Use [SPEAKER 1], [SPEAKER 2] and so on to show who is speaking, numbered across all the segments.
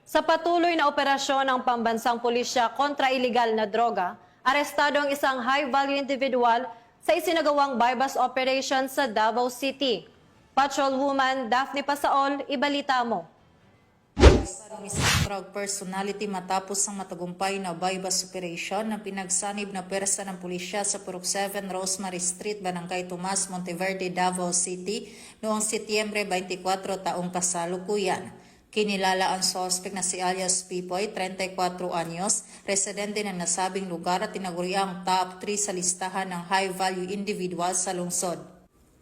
[SPEAKER 1] Sa patuloy na operasyon ng pambansang pulisya kontra iligal na droga, arestado ang isang high-value individual sa isinagawang bypass operation sa Davao City. Patrolwoman Daphne Pasaol, ibalita mo.
[SPEAKER 2] Ang isang drug personality matapos ang matagumpay na bypass operation na pinagsanib na pwersa ng pulisya sa Purok 7 Rosemary Street, Barangay Tomas, Monteverde, Davao City noong Setyembre 24 taong kasalukuyan. Kinilala ang sospek na si alias Pipoy, 34 anyos, residente ng nasabing lugar at tinaguriang top 3 sa listahan ng high-value individual sa lungsod.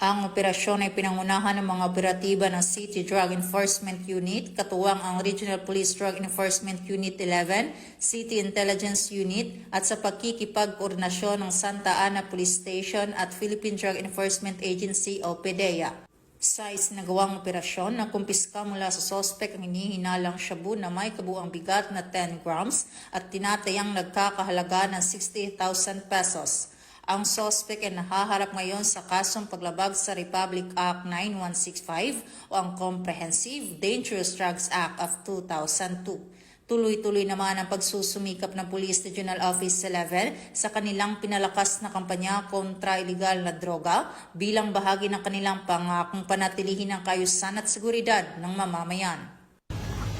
[SPEAKER 2] Ang operasyon ay pinangunahan ng mga operatiba ng City Drug Enforcement Unit, katuwang ang Regional Police Drug Enforcement Unit 11, City Intelligence Unit at sa pagkikipag-koordinasyon ng Santa Ana Police Station at Philippine Drug Enforcement Agency o PDEA. Sa isinagawang operasyon, nakumpiska mula sa sospek ang hinihinalang shabu na may kabuang bigat na 10 grams at tinatayang nagkakahalaga ng 60,000 pesos. Ang sospek ay nahaharap ngayon sa kasong paglabag sa Republic Act 9165 o ang Comprehensive Dangerous Drugs Act of 2002. Tuloy-tuloy naman ang pagsusumikap ng Police Regional Office 11 sa kanilang pinalakas na kampanya kontra iligal na droga bilang bahagi ng kanilang pangakong panatilihin ang kaayusan at seguridad ng mamamayan.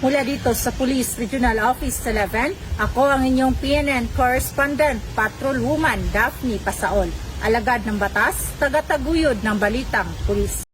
[SPEAKER 3] Mula dito sa Police Regional Office 11, ako ang inyong PNN Correspondent, Patrolwoman Daphne Pasaol, alagad ng batas, tagataguyod ng balitang pulis.